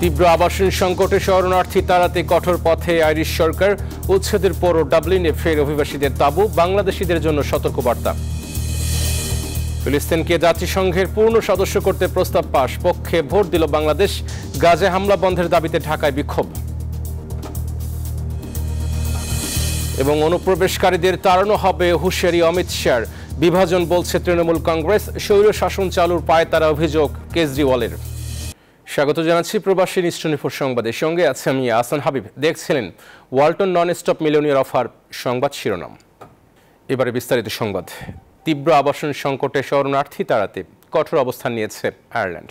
তীব্র আবাসন সংকটে শরণার্থী তাড়াতে কঠোর পথে আইরিশ সরকার। উচ্ছেদের পরও ডাবলিনে ফের অভিবাসীদের তাঁবু, বাংলাদেশিদের জন্য সতর্কবার্তা। ফিলিস্তিনকে জাতিসংঘের পূর্ণ সদস্য করতে প্রস্তাব পাশ, পক্ষে ভোট দিল বাংলাদেশ। গাজায় হামলা বন্ধের দাবিতে ঢাকায় বিক্ষোভ। এবং অনুপ্রবেশকারীদের তাড়ানো হবে হুঁশিয়ারি অমিত শাহর। বিভাজন বলছে তৃণমূল কংগ্রেস। স্বৈর শাসন চালুর পায়তারা অভিযোগ কেজরিওয়ালের। স্বাগত জানাচ্ছি প্রবাসী নিউজ 24 সংবাদের সঙ্গে আছে আমি আহসান হাবিব। দেখছিলেন Walton non stop millionaire offer সংবাদ শিরোনাম। এবারে বিস্তারিত সংবাদ। তীব্র আবাসন সংকটে শরণার্থী তাড়াতে কঠোর অবস্থান নিয়েছে আয়ারল্যান্ড।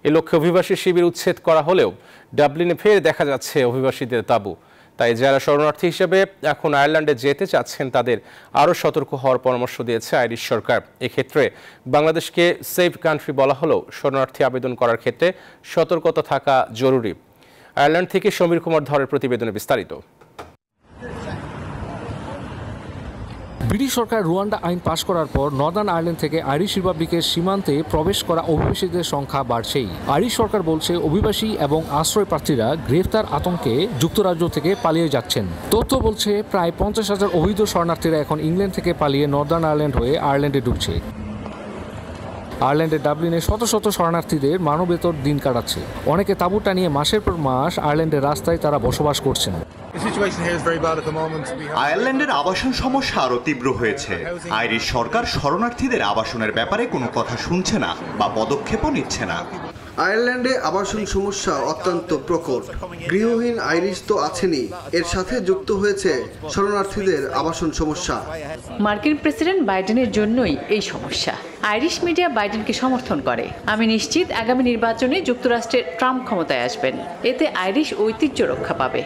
এ লক্ষ্যে অভিবাসী শিবির উচ্ছেদ করা হলেও ডাবলিনে ফের দেখা যাচ্ছে অভিবাসীদের তাঁবু। তাই যারা শরণার্থী হিসেবে এখন আয়ারল্যান্ডে যেতে চাচ্ছেন তাদের আরও সতর্ক হওয়ার পরামর্শ দিয়েছে আইরিশ সরকার। এক্ষেত্রে বাংলাদেশকে সেফ কান্ট্রি বলা হলেও শরণার্থী আবেদন করার ক্ষেত্রে সতর্কতা থাকা জরুরি। আয়ারল্যান্ড থেকে সমীর কুমার ধরের প্রতিবেদনে বিস্তারিত। ব্রিটিশ সরকার রুয়ান্ডা আইন পাশ করার পর নর্দার্ন আয়ারল্যান্ড থেকে আইরিশ রিপাবলিকের সীমান্তে প্রবেশ করা অভিবাসীদের সংখ্যা বাড়ছেই। আইরিশ সরকার বলছে অভিবাসী এবং আশ্রয় প্রার্থীরা গ্রেফতার আতঙ্কে যুক্তরাজ্য থেকে পালিয়ে যাচ্ছেন। তথ্য বলছে প্রায় 50,000 অবৈধ শরণার্থীরা এখন ইংল্যান্ড থেকে পালিয়ে নর্দার্ন আয়ারল্যান্ড হয়ে আয়ারল্যান্ডে ঢুকছে। আয়ারল্যান্ডের ডাবলিনে শত শত শরণার্থীদের মানবেতর দিন কাটাচ্ছে। অনেকে তাঁবু টানিয়ে মাসের পর মাস আয়ারল্যান্ডের রাস্তায় তারা বসবাস করছেন। আয়ারল্যান্ডের আবাসন সমস্যা আরও তীব্র হয়েছে। আইরিশ সরকার শরণার্থীদের আবাসনের ব্যাপারে কোনো কথা শুনছে না বা পদক্ষেপও নিচ্ছে না। আয়ারল্যান্ডে আবাসন সমস্যা অত্যন্ত প্রকট। গৃহহীন আইরিশ তো আছেনই, এর সাথে যুক্ত হয়েছে শরণার্থীদের আবাসন সমস্যা। মার্কিন প্রেসিডেন্ট বাইডেনের জন্যই এই সমস্যা। আইরিশ মিডিয়া বাইডেনকে সমর্থন করে। আমি নিশ্চিত আগামী নির্বাচনে যুক্তরাষ্ট্রের ট্রাম্প ক্ষমতায় আসবেন। এতে আইরিশ ঐতিহ্য রক্ষা পাবে।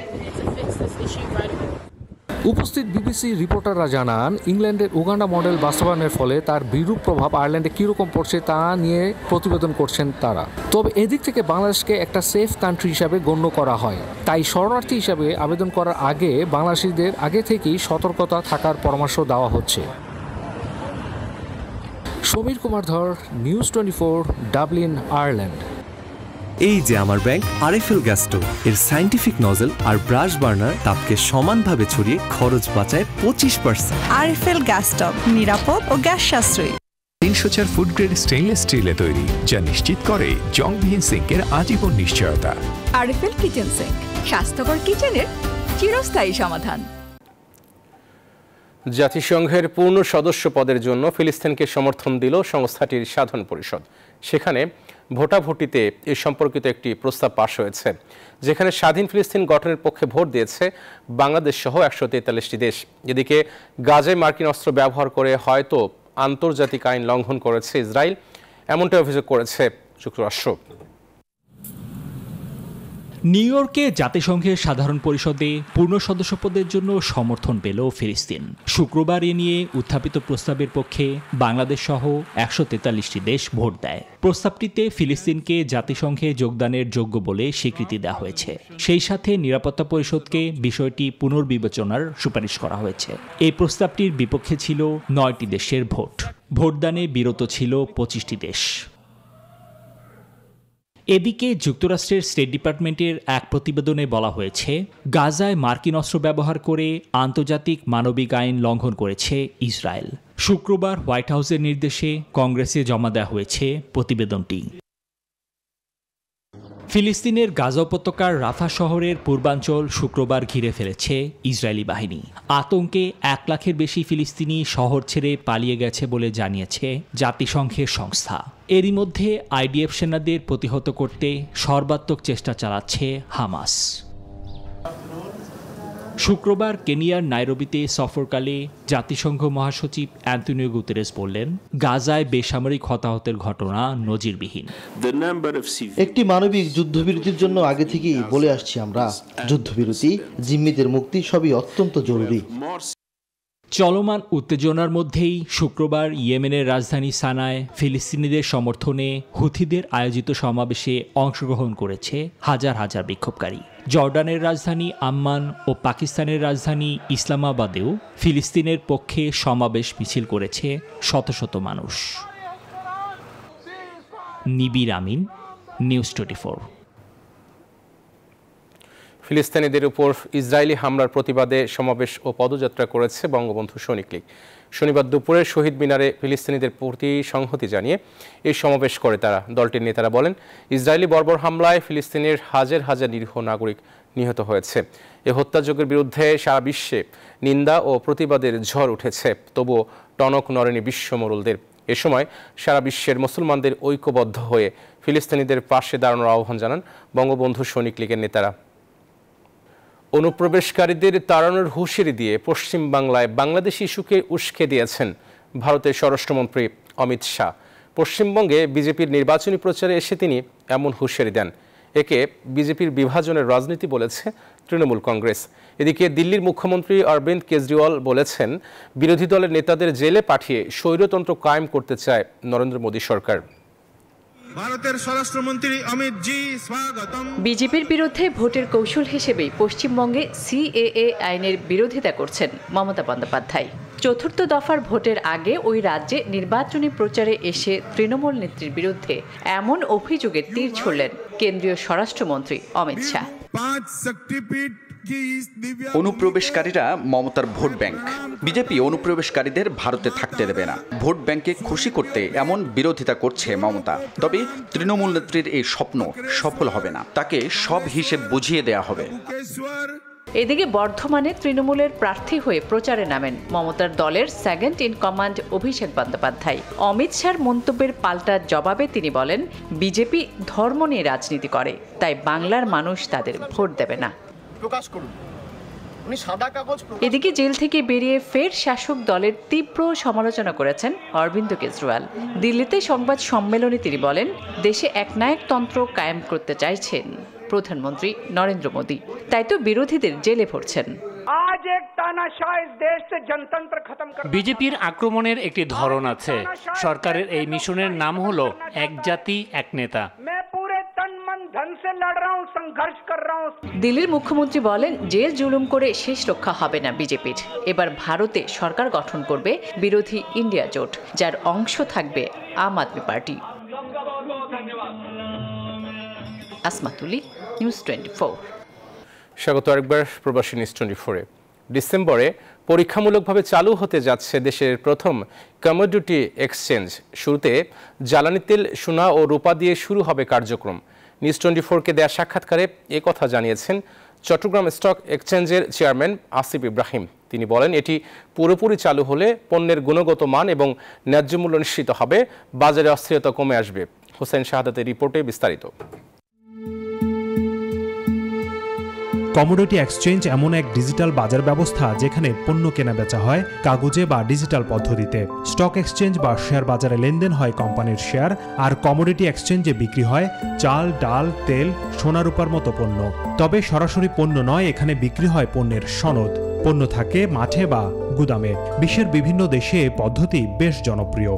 উপস্থিত বিবিসি রিপোর্টাররা জানান, ইংল্যান্ডের উগান্ডা মডেল বাস্তবায়নের ফলে তার বিরূপ প্রভাব আয়ারল্যান্ডে কীরকম পড়ছে তা নিয়ে প্রতিবেদন করছেন তারা। তবে এদিক থেকে বাংলাদেশকে একটা সেফ কান্ট্রি হিসাবে গণ্য করা হয়। তাই শরণার্থী হিসাবে আবেদন করার আগে বাংলাদেশিদের আগে থেকেই সতর্কতা থাকার পরামর্শ দেওয়া হচ্ছে। সমীর কুমার ধর, নিউজ 24, ডাবলিন, আয়ারল্যান্ড। এই যে আমার ব্যাংক আরএফএল গ্যাস স্টোভ, এর সায়েন্টিফিক নজল আর ব্রাশ বার্নার তাপকে সমানভাবে ছড়িয়ে খরচ বাঁচায় 25%। আরএফএল গ্যাস স্টোভ নিরাপদ ও গ্যাস সাশ্রয়ী। 304 ফুড গ্রেড স্টেইনলেস স্টিলে তৈরি, যা নিশ্চিত করে জংবিহীন সিঙ্কের আজীবন নিশ্চয়তা। আরএফএল কিচেন সিঙ্ক, স্বাস্থ্যকর কিচেনের চিরস্থায়ী সমাধান। জাতিসংঘের পূর্ণ সদস্য পদের জন্য ফিলিস্তিনকে সমর্থন দিল সংস্থাটির সাধারণ পরিষদ। সেখানে ভোটাভুটিতে এ সম্পর্কিত একটি প্রস্তাব পাশ হয়েছে, যেখানে স্বাধীন ফিলিস্তিন গঠনের পক্ষে ভোট দিয়েছে বাংলাদেশ সহ 143টি দেশ। এদিকে গাজায় মার্কিন অস্ত্র ব্যবহার করে হয়তো আন্তর্জাতিক আইন লঙ্ঘন করেছে ইসরায়েল, এমনটাই অভিযোগ করেছে যুক্তরাষ্ট্র। নিউ ইয়র্কে জাতিসংঘের সাধারণ পরিষদে পূর্ণ সদস্যপদের জন্য সমর্থন পেল ফিলিস্তিন। শুক্রবার এ নিয়ে উত্থাপিত প্রস্তাবের পক্ষে বাংলাদেশ সহ 143টি দেশ ভোট দেয়। প্রস্তাবটিতে ফিলিস্তিনকে জাতিসংঘে যোগদানের যোগ্য বলে স্বীকৃতি দেওয়া হয়েছে। সেই সাথে নিরাপত্তা পরিষদকে বিষয়টি পুনর্বিবেচনার সুপারিশ করা হয়েছে। এই প্রস্তাবটির বিপক্ষে ছিল 9টি দেশের ভোট। ভোটদানে বিরত ছিল 25টি দেশ। এদিকে যুক্তরাষ্ট্রের স্টেট ডিপার্টমেন্টের এক প্রতিবেদনে বলা হয়েছে, গাজায় মার্কিন অস্ত্র ব্যবহার করে আন্তর্জাতিক মানবিক আইন লঙ্ঘন করেছে ইসরায়েল। শুক্রবার হোয়াইট হাউসের নির্দেশে কংগ্রেসে জমা দেওয়া হয়েছে প্রতিবেদনটি। ফিলিস্তিনের গাজা উপত্যকার রাফা শহরের পূর্বাঞ্চল শুক্রবার ঘিরে ফেলেছে ইসরায়েলি বাহিনী। আতঙ্কে 1 লাখের বেশি ফিলিস্তিনি শহর ছেড়ে পালিয়ে গেছে বলে জানিয়েছে জাতিসংঘের সংস্থা। এরই মধ্যে আইডিএফ সেনাদের প্রতিহত করতে সর্বাত্মক চেষ্টা চালাচ্ছে হামাস। শুক্রবার কেনিয়ার নাইরোবিতে সফরকালে জাতিসংঘ মহাসচিব অ্যান্টোনিও গুতেরেস বললেন, গাজায় বেসামরিক হতাহতের ঘটনা নজিরবিহীন। একটি মানবিক যুদ্ধবিরতির জন্য আগে থেকেই বলে আসছি আমরা, যুদ্ধবিরতি, জিম্মিদের মুক্তি সবই অত্যন্ত জরুরি। চলমান উত্তেজনার মধ্যেই শুক্রবার ইয়েমেনের রাজধানী সানায় ফিলিস্তিনিদের সমর্থনে হুথিদের আয়োজিত সমাবেশে অংশগ্রহণ করেছে হাজার হাজার বিক্ষোভকারী। জর্ডানের রাজধানী আম্মান ও পাকিস্তানের রাজধানী ইসলামাবাদেও ফিলিস্তিনের পক্ষে সমাবেশ মিছিল করেছে শত শত মানুষ। নিবির আমিন, নিউজ 24। ফিলিস্তিনিদের উপর ইসরায়েলি হামলার প্রতিবাদে সমাবেশ ও পদযাত্রা করেছে বঙ্গবন্ধু সৈনিক লীগ। শনিবার দুপুরে শহীদ মিনারে ফিলিস্তিনিদের প্রতি সংহতি জানিয়ে এই সমাবেশ করে তারা। দলটির নেতারা বলেন, ইসরায়েলি বর্বর হামলায় ফিলিস্তিনের হাজার হাজার নিরীহ নাগরিক নিহত হয়েছে। এ হত্যাযজ্ঞের বিরুদ্ধে সারা বিশ্বে নিন্দা ও প্রতিবাদের ঝড় উঠেছে, তবুও টনক নড়েনি বিশ্ব মোড়লদের। এ সময় সারা বিশ্বের মুসলমানদের ঐক্যবদ্ধ হয়ে ফিলিস্তিনিদের পাশে দাঁড়ানোর আহ্বান জানান বঙ্গবন্ধু সৈনিক লীগের নেতারা। অনুপ্রবেশকারীদের তাড়ানোর হুঁশিয়ারি দিয়ে পশ্চিম বাংলায় বাংলাদেশি ইস্যুকে উস্কে দিয়েছেন ভারতের স্বরাষ্ট্রমন্ত্রী অমিত শাহ। পশ্চিমবঙ্গে বিজেপির নির্বাচনী প্রচারে এসে তিনি এমন হুঁশিয়ারি দেন। একে বিজেপির বিভাজনের রাজনীতি বলেছে তৃণমূল কংগ্রেস। এদিকে দিল্লির মুখ্যমন্ত্রী অরবিন্দ কেজরিওয়াল বলেছেন, বিরোধী দলের নেতাদের জেলে পাঠিয়ে স্বৈরতন্ত্র কায়েম করতে চায় নরেন্দ্র মোদী সরকার। ভারতের স্বরাষ্ট্রমন্ত্রী অমিত জি স্বাগতম। বিজেপির বিরুদ্ধে ভোটের কৌশল হিসেবেই পশ্চিমবঙ্গে সিএএ আইনের বিরোধিতা করছেন মমতা বন্দ্যোপাধ্যায়। চতুর্থ দফার ভোটের আগে ওই রাজ্যে নির্বাচনী প্রচারে এসে তৃণমূল নেত্রীর বিরুদ্ধে এমন অভিযোগে তীর ছুড়লেন কেন্দ্রীয় স্বরাষ্ট্রমন্ত্রী অমিত শাহ। অনুপ্রবেশকারীরা মমতার ভোট ব্যাংক। বিজেপি অনুপ্রবেশকারীদের ভারতে থাকতে দেবে না। ভোট ব্যাংকে খুশি করতে এমন বিরোধিতা করছে মমতা। তবে তৃণমূল নেত্রীর এই স্বপ্ন সফল হবে না। তাকে সব হিসেব বুঝিয়ে দেয়া হবে। এদিকে বর্ধমানে তৃণমূলের প্রার্থী হয়ে প্রচারে নামেন মমতার দলের second in command Abhishek Bandyopadhyay. Amit শাহর মন্তব্যের পাল্টা জবাবে তিনি বলেন, বিজেপি ধর্ম নিয়ে রাজনীতি করে, তাই বাংলার মানুষ তাদের ভোট দেবে না। এদিকে জেল থেকে বেরিয়ে ফের শাসক দলের তীব্র সমালোচনা করেছেন অরবিন্দ কেজরিওয়াল। দিল্লিতে সংবাদ সম্মেলনে তিনি বলেন, দেশে একনায়কতন্ত্র কায়েম করতে চাইছেন প্রধানমন্ত্রী নরেন্দ্র মোদী, তাই তো বিরোধীদের জেলে ভরছেন। বিজেপির আক্রমণের একটি ধরন আছে। সরকারের এই মিশনের নাম হলো এক জাতি এক নেতা। দিল্লির মুখ্যমন্ত্রী বলেন, জেল জুলুম করে শেষ রক্ষা হবে না বিজেপির। এবার ভারতে সরকার গঠন করবে বিরোধী ইন্ডিয়া জোট, যার অংশ থাকবে আম আদমি পার্টি। আসমাতুলি, নিউজ 24। স্বাগত আরেকবার প্রবাসী নিউজ 24-এ। ডিসেম্বরে পরীক্ষামূলকভাবে চালু হতে যাচ্ছে দেশের প্রথম কমোডিটি এক্সচেঞ্জ। শুরুতে জ্বালানি তেল, সোনা ও রূপা দিয়ে শুরু হবে কার্যক্রম। নিউজ 24-কে দেয়া সাক্ষাৎকারে কথা জানিয়েছেন চট্টগ্রাম স্টক এক্সচেঞ্জের চেয়ারম্যান আসিফ ইব্রাহিম। তিনি বলেন, এটি পুরোপুরি চালু হলে পণ্যের গুণগত মান এবং ন্যায্য মূল্য নিশ্চিত হবে, বাজারে অস্থিরতা কমে আসবে। হোসেন শাহাদাতের রিপোর্টে বিস্তারিত। কমোডিটি এক্সচেঞ্জ এমন এক ডিজিটাল বাজার ব্যবস্থা যেখানে পণ্য কেনাবেচা হয় কাগজে বা ডিজিটাল পদ্ধতিতে। স্টক এক্সচেঞ্জ বা শেয়ার বাজারে লেনদেন হয় কোম্পানির শেয়ার, আর কমোডিটি এক্সচেঞ্জে বিক্রি হয় চাল, ডাল, তেল, সোনা রূপার মতো পণ্য। তবে সরাসরি পণ্য নয়, এখানে বিক্রি হয় পণ্যের সনদ। পণ্য থাকে মাঠে বা গুদামে। বিশ্বের বিভিন্ন দেশে এ পদ্ধতি বেশ জনপ্রিয়।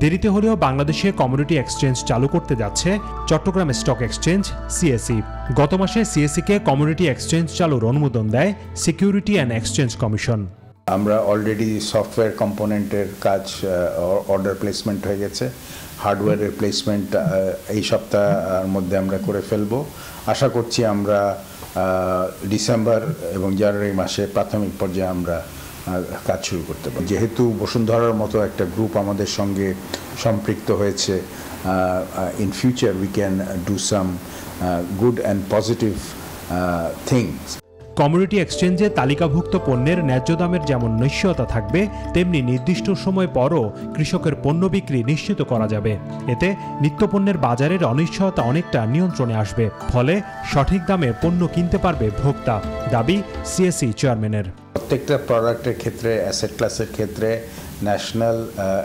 দেরিতে হলেও বাংলাদেশে কমোডিটি এক্সচেঞ্জ চালু করতে যাচ্ছে চট্টগ্রাম স্টক এক্সচেঞ্জ সিএসই। গত মাসে সিএসইকে কমোডিটি এক্সচেঞ্জ চালুর অনুমোদন দেয় সিকিউরিটি অ্যান্ড এক্সচেঞ্জ কমিশন। আমরা অলরেডি সফটওয়্যার কম্পোনেন্টের কাজ অর্ডার প্লেসমেন্ট হয়ে গেছে। হার্ডওয়্যারের প্লেসমেন্ট এই সপ্তাহের মধ্যে আমরা করে ফেলবো। আশা করছি আমরা ডিসেম্বর এবং জানুয়ারি মাসে প্রাথমিক পর্যায়ে আমরা কাজ শুরু করতে পারি। যেহেতু বসুন্ধরার মতো একটা গ্রুপ আমাদের সঙ্গে সম্পৃক্ত হয়েছে, in future we can do some good and positive things. Commodity এক্সচেঞ্জে তালিকাভুক্ত পণ্যের ন্যায্য দামের যেমন নিশ্চয়তা থাকবে, তেমনি নির্দিষ্ট সময় পরও কৃষকের পণ্য বিক্রি নিশ্চিত করা যাবে। এতে নিত্যপণ্যের বাজারের অনিশ্চয়তা অনেকটা নিয়ন্ত্রণে আসবে, ফলে সঠিক দামে পণ্য কিনতে পারবে ভোক্তা। দাবি সিএসই চেয়ারম্যানের। প্রত্যেকটা প্রোডাক্টের ক্ষেত্রে, অ্যাসেট ক্লাসের ক্ষেত্রে ন্যাশনাল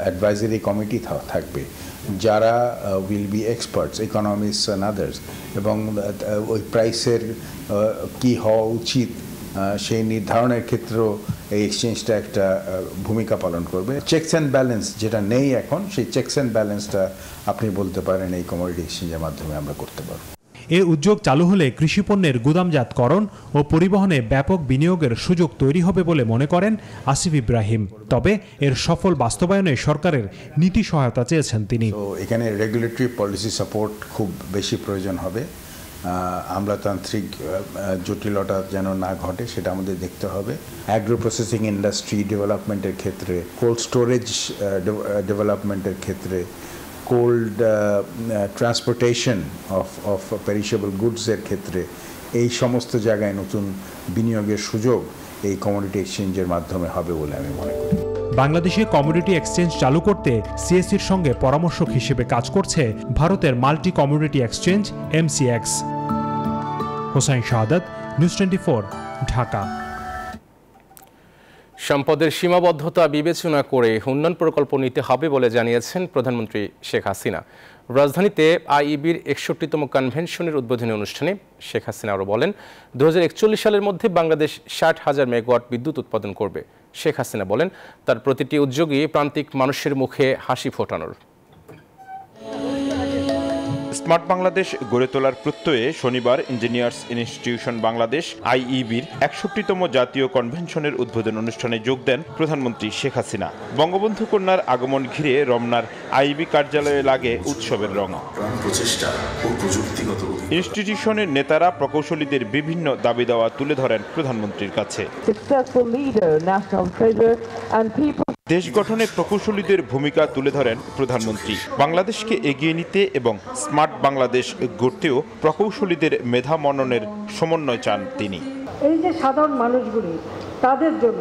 অ্যাডভাইজারি কমিটি থাকবে, যারা will be experts, economists and others, এবং ওই প্রাইসের কী হওয়া উচিত সেই নির্ধারণের ক্ষেত্রেও এই এক্সচেঞ্জটা একটা ভূমিকা পালন করবে। চেকস অ্যান্ড ব্যালেন্স যেটা নেই এখন, সেই চেকস অ্যান্ড ব্যালেন্সটা আপনি বলতে পারেন এই কমোডিটি এক্সচেঞ্জের মাধ্যমে আমরা করতে পারব। এ উদ্যোগ চালু হলে কৃষিপণ্যের গুদামজাতকরণ ও পরিবহনে ব্যাপক বিনিয়োগের সুযোগ তৈরি হবে বলে মনে করেন আসিফ ইব্রাহিম। তবে এর সফল বাস্তবায়নে সরকারের নীতি সহায়তা চেয়েছেন তিনি। এখানে রেগুলেটরি পলিসি সাপোর্ট খুব বেশি প্রয়োজন হবে, আমলাতান্ত্রিক জটিলতা যেন না ঘটে সেটা আমাদের দেখতে হবে। অ্যাগ্রো প্রসেসিং ইন্ডাস্ট্রি ডেভেলপমেন্টের ক্ষেত্রে, কোল্ড স্টোরেজ ডেভেলপমেন্টের ক্ষেত্রে, কোল্ড ট্রান্সপোর্টেশন অফ পেরিশেবল গুডসের ক্ষেত্রে এই সমস্ত জায়গায় নতুন বিনিয়োগের সুযোগ এই কমোডিটি এক্সচেঞ্জের মাধ্যমে হবে বলে আমি মনে করি। বাংলাদেশে কমোডিটি এক্সচেঞ্জ চালু করতে সিএসসির সঙ্গে পরামর্শক হিসেবে কাজ করছে ভারতের multi commodity exchange MCX. Hossain Shahadat, news 24, Dhaka. সম্পদের সীমাবদ্ধতা বিবেচনা করে উন্নয়ন প্রকল্প নিতে হবে বলে জানিয়েছেন প্রধানমন্ত্রী শেখ হাসিনা। রাজধানীতে আইইবির 61তম কনভেনশনের উদ্বোধনী অনুষ্ঠানে শেখ হাসিনা আরও বলেন, 2041 সালের মধ্যে বাংলাদেশ 60,000 মেগাওয়াট বিদ্যুৎ উৎপাদন করবে। শেখ হাসিনা বলেন, তার প্রতিটি উদ্যোগই প্রান্তিক মানুষের মুখে হাসি ফোটানোর। স্মার্ট বাংলাদেশ গড়ে তোলার প্রত্যয়ে শনিবার ইঞ্জিনিয়ার্স ইনস্টিটিউশন বাংলাদেশ আইইবির 61তম জাতীয় কনভেনশনের উদ্বোধন অনুষ্ঠানে যোগ দেন প্রধানমন্ত্রী শেখ হাসিনা। বঙ্গবন্ধু কন্যার আগমন ঘিরে রমনার আইইবি কার্যালয়ে লাগে উৎসবের রং। ইনস্টিটিউশনের নেতারা প্রকৌশলীদের বিভিন্ন দাবি দাওয়া তুলে ধরেন প্রধানমন্ত্রীর কাছে। দেশ গঠনে প্রকৌশলীদের ভূমিকা তুলে ধরেন প্রধানমন্ত্রী। বাংলাদেশকে এগিয়ে নিতে এবং স্মার্ট বাংলাদেশ গড়তেও প্রকৌশলীদের মেধা মননের সমন্বয় চান তিনি। এই যে সাধারণ মানুষগুলি, তাদের জন্য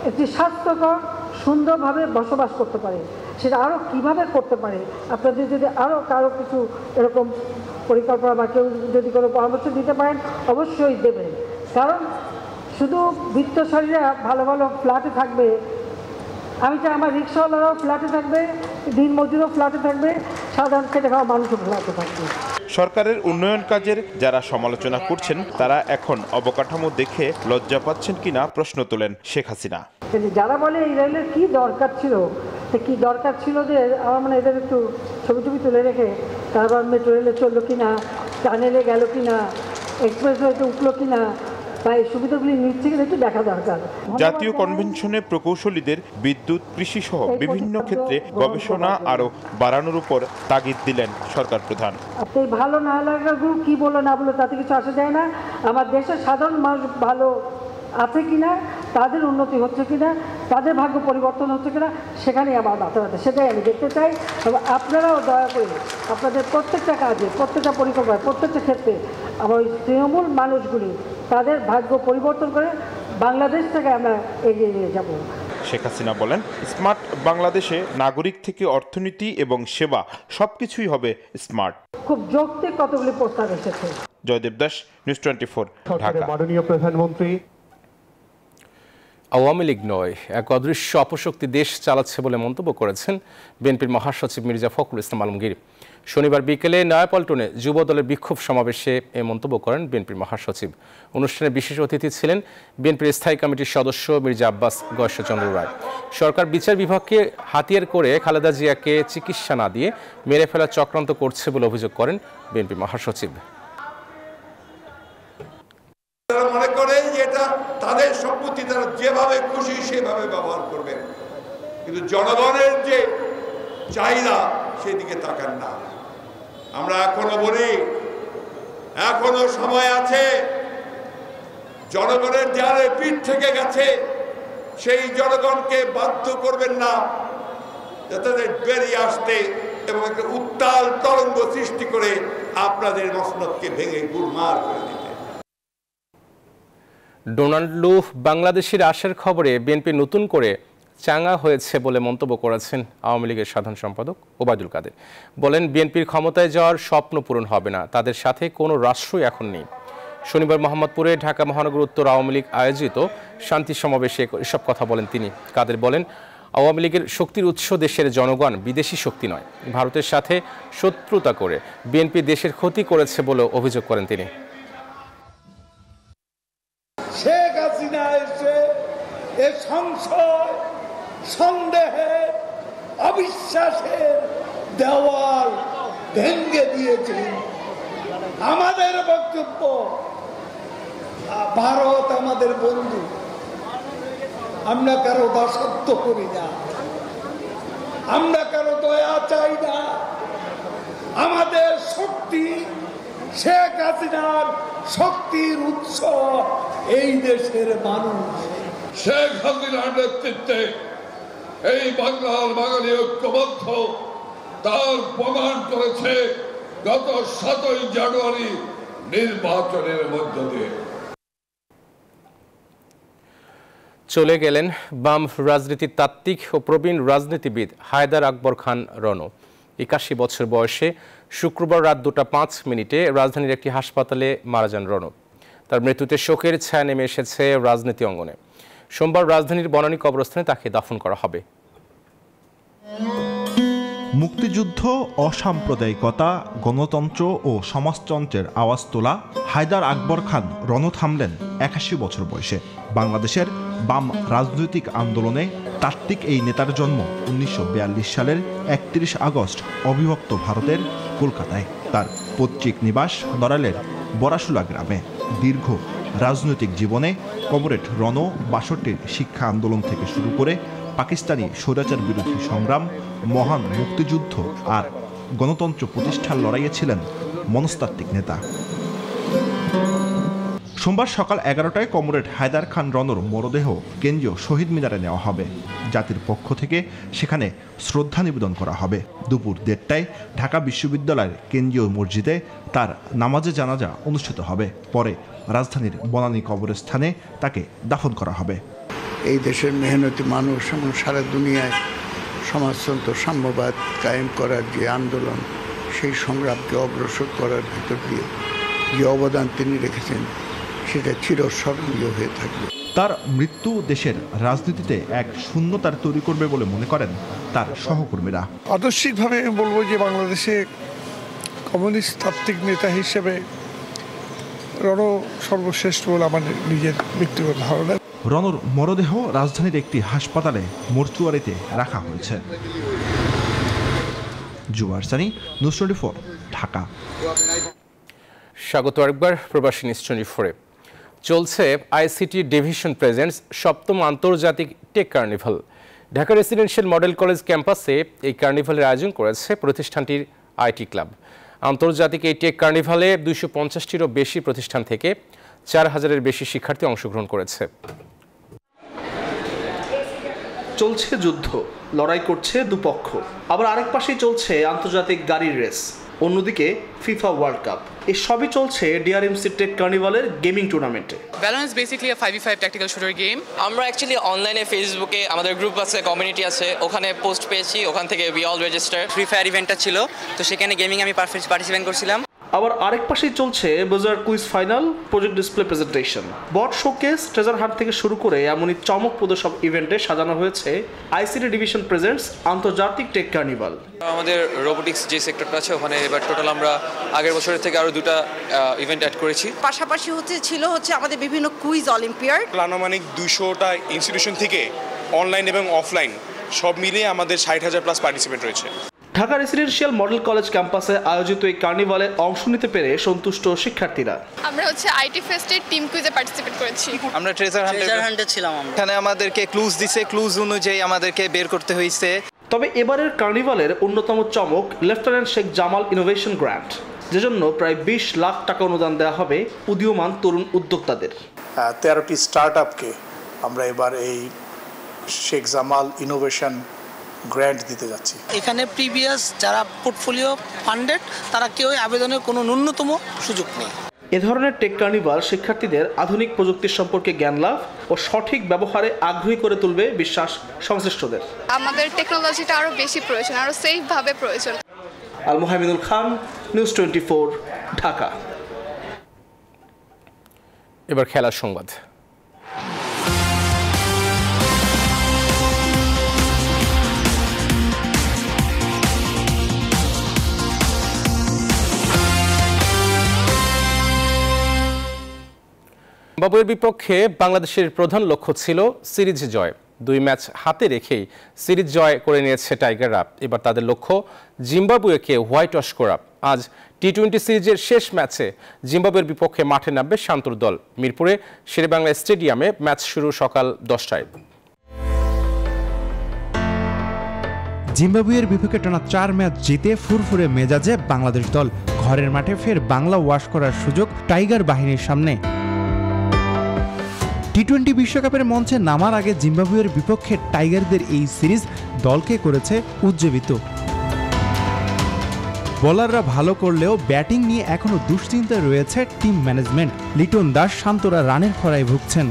একটি স্বাস্থ্যকর সুন্দরভাবে বসবাস করতে পারে, সেটা আরও কিভাবে করতে পারে, আপনাদের যদি আরও কারো কিছু এরকম পরিকল্পনা বা কেউ যদি কোনো পরামর্শ দিতে পারেন অবশ্যই দেবেন। কারণ শুধু বিত্তশালীরা ভালো ভালো ফ্ল্যাটে থাকবে, আমি চাই আমার রিক্সাওয়ালারাও ফ্ল্যাটে থাকবে, দিনমজুরও ফ্ল্যাটে থাকবে, সাধারণ খেটে খাওয়া মানুষও ফ্ল্যাটে থাকবে। সরকারের উন্নয়ন কাজের যারা সমালোচনা করছেন তারা এখন অবকাঠামো দেখে লজ্জা পাচ্ছেন কিনা প্রশ্ন তোলেন শেখ হাসিনা। যারা বলে এই রেলের কি দরকার ছিল, কি দরকার ছিল যে আমার মানে এদের একটু ছবি তুলে রেখে তারপর মেট্রো রেলে চললো কিনা, টানেলে গেল কিনা, এক্সপ্রেস ওয়েতে উঠলো কিনা, তাই সুবিধাগুলি নিচ্ছে কিনা একটু দেখা দরকার। জাতীয় কনভেনশনে প্রকৌশলীদের বিদ্যুৎ, কৃষি সহ বিভিন্ন ক্ষেত্রে গবেষণা আরও বাড়ানোর উপর তাগিদ দিলেন সরকার প্রধান। আপনি ভালো না লাগাগুলো কি বলো না বলো তাতে কিছু আসা যায় না। আমার দেশের সাধারণ মানুষ ভালো আছে কিনা, তাদের উন্নতি হচ্ছে কিনা, তাদের ভাগ্য পরিবর্তন হচ্ছে কিনা, সেখানেই আমার মাথা ব্যথা, সেটাই আমি দেখতে চাই। এবং আপনারাও দয়া করে আপনাদের প্রত্যেকটা কাজে, প্রত্যেকটা পরিকল্পনায়, প্রত্যেকটা ক্ষেত্রে আমার ওই তৃণমূল মানুষগুলি তাদের ভাগ্য পরিবর্তন করে বাংলাদেশ থেকে আমরা এগিয়ে নিয়ে যাব। শেখ হাসিনা বলেন, স্মার্ট বাংলাদেশে নাগরিক থেকে অর্থনীতি এবং সেবা সবকিছুই হবে স্মার্ট। খুব যৌক্তিক কতগুলি প্রস্তাব এসেছে। জয়দেব দাস, নিউজ 24, ঢাকা। মাননীয় প্রধানমন্ত্রী, আওয়ামী লীগ নয়, এক অদৃশ্য অপশক্তি দেশ চালাচ্ছে বলে মন্তব্য করেছেন বিএনপির মহাসচিব মির্জা ফখরুল ইসলাম আলমগীর। শনিবার বিকেলে নয়াপল্টনে যুব দলের বিক্ষোভ সমাবেশে এ মন্তব্য করেন বিএনপির মহাসচিব। অনুষ্ঠানে বিশেষ অতিথি ছিলেন বিএনপির স্থায়ী কমিটির সদস্য মির্জা আব্বাস গয়েশ্বরচন্দ্র রায়। সরকার বিচার বিভাগকে হাতিয়ার করে খালেদা জিয়াকে চিকিৎসা না দিয়ে মেরে ফেলার চক্রান্ত করছে বলে অভিযোগ করেন বিএনপি মহাসচিব। তারা মনে করে যে এটা তাদের সম্পত্তি, তারা যেভাবে খুশি সেভাবে ব্যবহার করবেন, কিন্তু জনগণের যে চাহিদা সেদিকে তাকান না। আমরা এখনো বলি, এখনো সময় আছে। জনগণের দেয়ালে পিঠ থেকে গেছে, সেই জনগণকে বাধ্য করবেন না যাতে বেরিয়ে আসতে এবং একটা উত্তাল তরঙ্গ সৃষ্টি করে আপনাদের মসনদকে ভেঙে গুড়মার করে দিতে। ডোনাল্ড লু বাংলাদেশের আসার খবরে বিএনপি নতুন করে চাঙ্গা হয়েছে বলে মন্তব্য করেছেন আওয়ামী লীগের সাধারণ সম্পাদক ওবায়দুল কাদের। বলেন, বিএনপির ক্ষমতায় যাওয়ার স্বপ্ন পূরণ হবে না, তাদের সাথে কোনো রাষ্ট্রই এখন নেই। শনিবার মোহাম্মদপুরে ঢাকা মহানগর উত্তর আওয়ামী লীগ আয়োজিত শান্তি সমাবেশে এসব কথা বলেন তিনি। কাদের বলেন, আওয়ামী লীগের শক্তির উৎস দেশের জনগণ, বিদেশি শক্তি নয়। ভারতের সাথে শত্রুতা করে বিএনপি দেশের ক্ষতি করেছে বলে অভিযোগ করেন তিনি। শেখ হাসিনা এসে এ সংশয়, সন্দেহের, অবিশ্বাসের দেওয়াল ভেঙে দিয়েছেন। আমাদের বক্তব্য, ভারত আমাদের বন্ধু, আমরা কারো দাসত্ব করি না, আমরা কারো দয়া চাই না। আমাদের শক্তি শেখ শেখ হাসিনার শক্তির উৎস এই দেশের মানুষ। শেখ হাসিনার নেতৃত্বে এই বাংলার বাঙালি ঐক্যবদ্ধ তার প্রমাণ করেছে গত 7ই জানুয়ারি নির্বাচনের মধ্য দিয়ে। চলে গেলেন বাম রাজনীতির তাত্ত্বিক ও প্রবীণ রাজনীতিবিদ হায়দার আকবর খান রণ। 81 বছর বয়সে শুক্রবার রাত 2:05 রাজধানীর একটি হাসপাতালে মারা যান রণ। তার মৃত্যুতে শোকের ছায়া নেমে এসেছে রাজনীতি অঙ্গনে। সোমবার রাজধানীর বনানী কবরস্থানে তাকে দাফন করা হবে। মুক্তিযুদ্ধ, অসাম্প্রদায়িকতা, গণতন্ত্র ও সমাজতন্ত্রের আওয়াজ তোলা হায়দার আকবর খান রণ থামলেন 81 বছর বয়সে। বাংলাদেশের বাম রাজনৈতিক আন্দোলনে তাত্ত্বিক এই নেতার জন্ম 1942 সালের 31 আগস্ট অবিভক্ত ভারতের কলকাতায়। তার পৈতৃক নিবাস নড়াইলের বরাশুলা গ্রামে। দীর্ঘ রাজনৈতিক জীবনে কমরেড রণ 62-র শিক্ষা আন্দোলন থেকে শুরু করে পাকিস্তানি স্বৈরাচার বিরোধী সংগ্রাম, মহান মুক্তিযুদ্ধ আর গণতন্ত্র প্রতিষ্ঠার লড়াইয়ে ছিলেন মনস্তাত্ত্বিক নেতা। সোমবার সকাল 11টায় কমরেড হায়দার খান রণর মরদেহ কেন্দ্রীয় শহীদ মিনারে নেওয়া হবে। জাতির পক্ষ থেকে সেখানে শ্রদ্ধা নিবেদন করা হবে। দুপুর 1:30টায় ঢাকা বিশ্ববিদ্যালয়ের কেন্দ্রীয় মসজিদে তার নামাজে জানাজা অনুষ্ঠিত হবে। পরে রাজধানীর বনানী কবরস্থানে তাকে দাফন করা হবে। এই দেশের মেহনতি মানুষ এবং সারা দুনিয়ায় সমাজতন্ত্র, সাম্যবাদ কায়েম করার যে আন্দোলন, সেই সংগ্রামকে অগ্রসর করার ভিতর দিয়ে যে অবদান তিনি রেখেছেন সেটা চিরস্মরণীয় হয়ে থাকবে। তার মৃত্যু দেশের রাজনীতিতে এক শূন্যতার তৈরি করবে বলে মনে করেন তার সহকর্মীরা। আদর্শিকভাবে আমি বলবো যে বাংলাদেশে কমিউনিস্ট তাত্ত্বিক নেতা হিসেবে রণ সর্বশ্রেষ্ঠ বলে আমার নিজের ব্যক্তিগত ধারণা। রণর মরদেহ রাজধানীর একটি হাসপাতালে মর্চুয়ারিতে রাখা হয়েছে। জুবার সানি, নিউজ 24, ঢাকা। স্বাগত আরেকবার প্রবাসী নিউজ 24-এ। চলছে আইসিটি ডিভিশন প্রেজেন্টস 7ম আন্তর্জাতিক tech carnival. Dhaka residential model college ক্যাম্পাসে এই কার্নিভালের আয়োজন করেছে প্রতিষ্ঠানটির আইটি ক্লাব। আন্তর্জাতিক এই টেক কার্নিভালে 250টিরও বেশি প্রতিষ্ঠান থেকে 4000-এর বেশি শিক্ষার্থী অংশগ্রহণ করেছে। চলছে যুদ্ধ, লড়াই করছে দুপক্ষ। আবার আরেক পাশেই চলছে আন্তর্জাতিক গাড়ির রেস, অন্যদিকে ফিফা ওয়ার্ল্ড কাপ। এই সবই চলছে ডিআরএমসি টেক কার্নিভালের গেমিং টুর্নামেন্টে। Balance basically 5v5 tactical shooter game. আমরা অ্যাকচুয়ালি অনলাইনে ফেসবুকে আমাদের গ্রুপ আছে, কমিউনিটি আছে, ওখানে পোস্ট পেয়েছি, ওখান থেকে we all register. Free fire ইভেন্টটা ছিল, তো সেখানে গেমিং আমি পার্টিসিপেট করছিলাম। আবার আরেক পাশেই চলছে বাজার quiz final, project display presentation, bot showcase, treasure hunt থেকে শুরু করে এমনই চমকপ্রদ সব ইভেন্টে সাজানো হয়েছে আইসিটি ডিভিশন প্রেজেন্টস আন্তর্জাতিক টেক কার্নিভাল। আমাদের রোবোটিক্স যে সেক্টরটা আছে ওখানে এবার টোটাল আমরা আগের বছরের থেকে আরো 2টা ইভেন্ট অ্যাড করেছি। পাশাপাশি ছিল আমাদের বিভিন্ন কুইজ অলিম্পিয়াড। আনুমানিক 200টা ইনস্টিটিউশন থেকে অনলাইন এবং অফলাইন সব মিলিয়ে আমাদের 60,000+ পার্টিসিপেন্ট রয়েছে। ঢাকা রেসিডেন্সিয়াল মডেল কলেজ ক্যাম্পাসে আয়োজিত এই কার্নিভালে অংশ নিতে পেরে সন্তুষ্ট শিক্ষার্থীরা। আমরা আইটি ফেস্টের টিম কুইজে পার্টিসিপেট করেছি। আমরা ট্রেজার হান্টে ছিলাম। এখানে আমাদেরকে ক্লুজ দিছে, ক্লুজ অনুযায়ী আমাদেরকে বের করতে হয়েছে। তবে এবারের কার্নিভালের অন্যতম চমক lieutenant Sheikh Jamal innovation grant, যেজন্য প্রায় 20 লাখ টাকা অনুদান দেওয়া হবে উদীয়মান তরুণ উদ্যোক্তাদের। 13টি স্টার্টআপকে আমরা এবার এই শেখ জামাল ইনোভেশন গ্র্যান্ট দিতে যাচ্ছি। এখানে প্রিভিয়াস যারা পোর্টফোলিও ফান্ডেড তারা কেউ আবেদনের কোনো ন্যূনতম সুযোগ নেই। এ ধরনের টেক কার্নিভাল শিক্ষার্থীদের আধুনিক প্রযুক্তির সম্পর্কে জ্ঞান লাভ ও সঠিক ব্যবহারে আগ্রহী করে তুলবে বিশ্বাস সংশ্লিষ্টদের। আমাদের টেকনোলজিটা আরো বেশি প্রয়োজন, আরো সেফ ভাবে প্রয়োজন। আল মুহাম্মিদুল খান, নিউজ 24, ঢাকা। এবার খেলার সংবাদ। জিম্বাবুয়ের বিপক্ষে বাংলাদেশের প্রধান লক্ষ্য ছিল সিরিজ জয়। 2 ম্যাচ হাতে রেখেই সিরিজ জয় করে নিয়েছে টাইগাররা। এবার তাদের লক্ষ্য জিম্বাবুয়েকে হোয়াইট ওয়াশ করা। আজ টি20 সিরিজের শেষ ম্যাচে জিম্বাবুয়ের বিপক্ষে মাঠে নামবে শান্তর দল। মিরপুরে শেরেবাংলা স্টেডিয়ামে ম্যাচ শুরু সকাল 10টায়। জিম্বাবুয়ের বিপক্ষে টানা 4 ম্যাচ জিতে ফুরফুরে মেজাজে বাংলাদেশ দল। ঘরের মাঠে ফের বাংলা ওয়াশ করার সুযোগ টাইগার বাহিনীর সামনে। টি-20 বিশ্বকাপের মঞ্চে নামার আগে জিম্বাবুয়ের বিপক্ষে টাইগারদের এই সিরিজ দলকে করেছে উজ্জীবিত। বোলাররা ভালো করলেও ব্যাটিং নিয়ে এখনো দুশ্চিন্তায় রয়েছে টিম ম্যানেজমেন্ট। লিটন দাস, শান্তরা রানের খরায় ভুগছেন।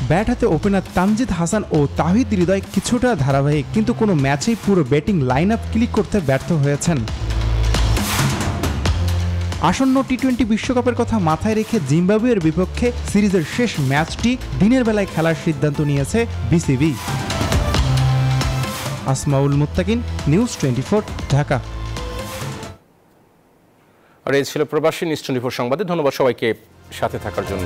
ব্যাট হাতে ওপেনার তামজিদ হাসান ও তাহিদ হৃদয় কিছুটা ধারাবাহিক, কিন্তু কোনো ম্যাচেই পুরো ব্যাটিং লাইন আপ ক্লিক করতে ব্যর্থ হয়েছেন। আসন্ন টি-20 বিশ্বকাপের কথা মাথায় রেখে জিম্বাবুয়ের বিপক্ষে সিরিজের শেষ ম্যাচটি দিনের বেলায় খেলার সিদ্ধান্ত নিয়েছে বিসিবি। আসমাউল মুত্তাকিন, নিউজ 24, ঢাকা। আর এই ছিল প্রবাসী নিউজ 24 সংবাদে। ধন্যবাদ সবাইকে সাথে থাকার জন্য।